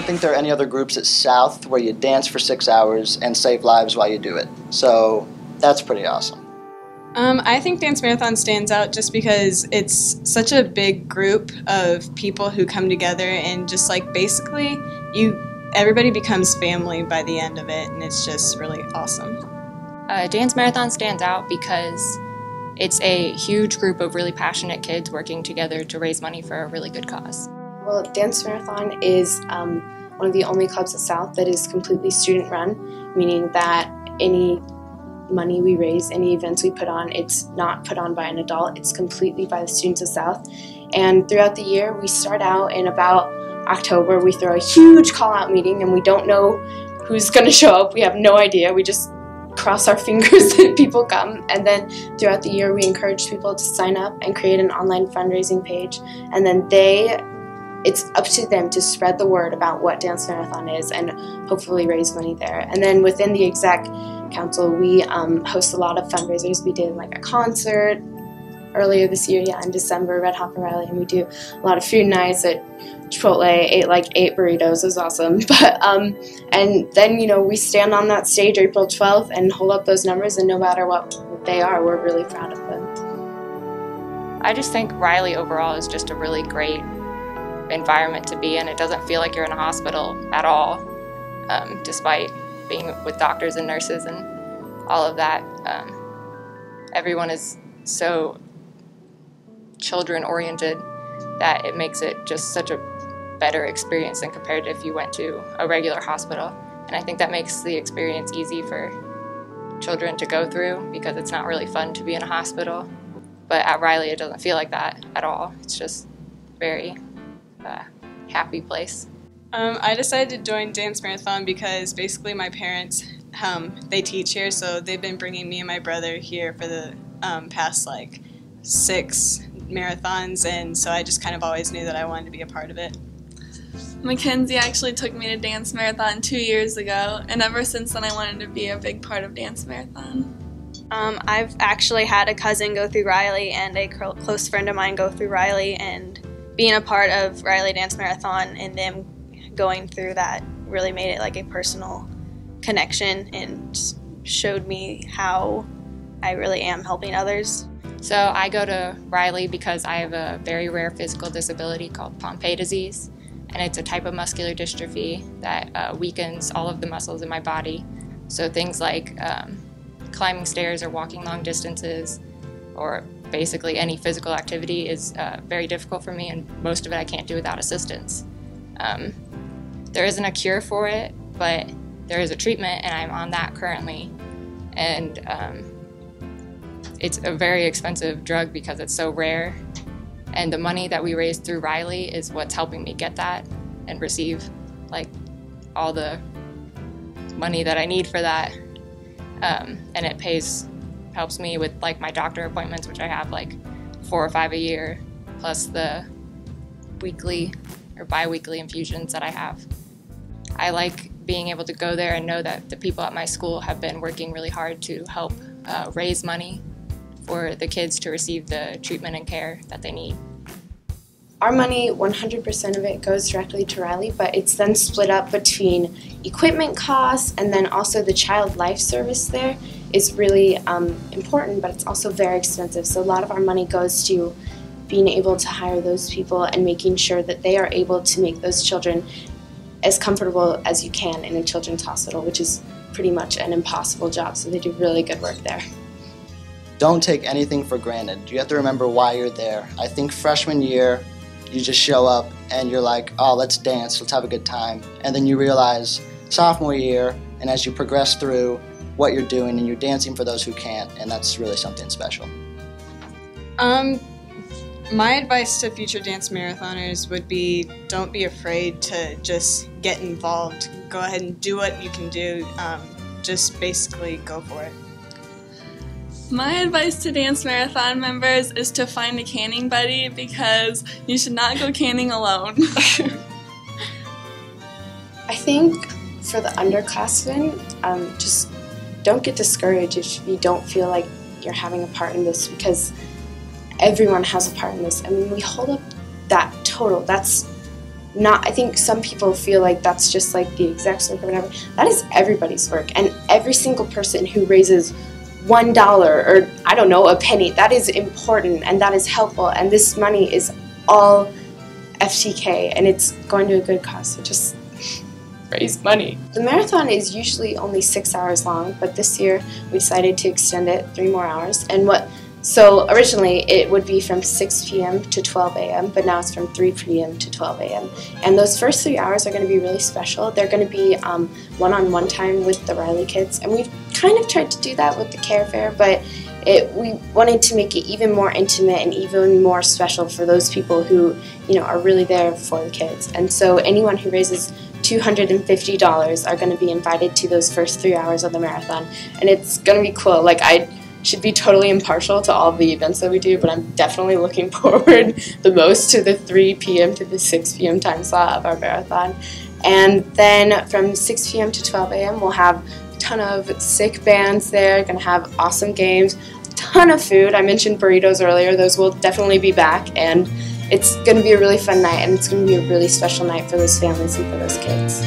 think there are any other groups at South where you dance for 6 hours and save lives while you do it. So that's pretty awesome. I think Dance Marathon stands out just because it's such a big group of people who come together and just like basically everybody becomes family by the end of it, and it's just really awesome. Dance Marathon stands out because it's a huge group of really passionate kids working together to raise money for a really good cause. Well, Dance Marathon is one of the only clubs at South that is completely student-run, meaning that any money we raise, any events we put on, it's not put on by an adult, it's completely by the students of South. And throughout the year, we start out in about October, we throw a huge call-out meeting and we don't know who's going to show up, we have no idea, we just cross our fingers that people come. And then throughout the year, we encourage people to sign up and create an online fundraising page, and then it's up to them to spread the word about what Dance Marathon is and hopefully raise money there. And then within the exec council, we host a lot of fundraisers. We did like a concert earlier this year, in December, Red Hot for Riley, and we do a lot of food nights at Chipotle, ate like 8 burritos, it was awesome. But and then we stand on that stage April 12th and hold up those numbers, and no matter what they are, we're really proud of them. I just think Riley overall is just a really great environment to be in. It doesn't feel like you're in a hospital at all, despite being with doctors and nurses and all of that. Everyone is so children-oriented that it makes it just such a better experience than compared to if you went to a regular hospital. And I think that makes the experience easy for children to go through because it's not really fun to be in a hospital. But at Riley, it doesn't feel like that at all. It's just very happy place. I decided to join Dance Marathon because basically my parents, they teach here, so they've been bringing me and my brother here for the past like 6 marathons, and so I just kind of always knew that I wanted to be a part of it. Mackenzie actually took me to Dance Marathon 2 years ago, and ever since then I wanted to be a big part of Dance Marathon. I've actually had a cousin go through Riley and a close friend of mine go through Riley, and being a part of Riley Dance Marathon and them going through that really made it like a personal connection and showed me how I really am helping others. So I go to Riley because I have a very rare physical disability called Pompe disease, and it's a type of muscular dystrophy that weakens all of the muscles in my body. So things like climbing stairs or walking long distances or basically any physical activity is very difficult for me, and most of it I can't do without assistance. There isn't a cure for it, but there is a treatment, and I'm on that currently. And it's a very expensive drug because it's so rare, and the money that we raise through Riley is what's helping me get that and receive like all the money that I need for that. And it helps me with like my doctor appointments, which I have like 4 or 5 a year, plus the weekly or bi-weekly infusions that I have. I like being able to go there and know that the people at my school have been working really hard to help raise money for the kids to receive the treatment and care that they need. Our money, 100% of it goes directly to Riley, but it's then split up between equipment costs, and then also the child life service there is really important, but it's also very expensive. So a lot of our money goes to being able to hire those people and making sure that they are able to make those children as comfortable as you can in a children's hospital, which is pretty much an impossible job, so they do really good work there. Don't take anything for granted. You have to remember why you're there. I think freshman year, you just show up and you're like, oh, let's dance, let's have a good time. And then you realize sophomore year, and as you progress through what you're doing, and you're dancing for those who can't, and that's really something special. My advice to future dance marathoners would be, don't be afraid to just get involved. Go ahead and do what you can do. Just basically go for it. My advice to Dance Marathon members is to find a canning buddy, because you should not go canning alone. I think for the underclassmen, just don't get discouraged if you don't feel like you're having a part in this, because everyone has a part in this. I mean, we hold up that total. That's I think some people feel like that's just like the exec's work or whatever. That is everybody's work, and every single person who raises $1 or I don't know, a penny, that is important and that is helpful, and this money is all FTK and it's going to a good cause, so just raise money. The marathon is usually only 6 hours long, but this year we decided to extend it 3 more hours. So originally it would be from 6 p.m. to 12 a.m., but now it's from 3 p.m. to 12 a.m. And those first 3 hours are going to be really special. They're going to be one-on-one time with the Riley kids, and we've kind of tried to do that with the Care Fair, but we wanted to make it even more intimate and even more special for those people who, are really there for the kids. And so anyone who raises $250 are going to be invited to those first 3 hours of the marathon, and it's going to be cool. Like, I should be totally impartial to all of the events that we do, but I'm definitely looking forward the most to the 3 p.m. to the 6 p.m. time slot of our marathon. And then from 6 p.m. to 12 a.m. we'll have a ton of sick bands there, going to have awesome games, a ton of food. I mentioned burritos earlier. Those will definitely be back, and it's going to be a really fun night, and it's going to be a really special night for those families and for those kids.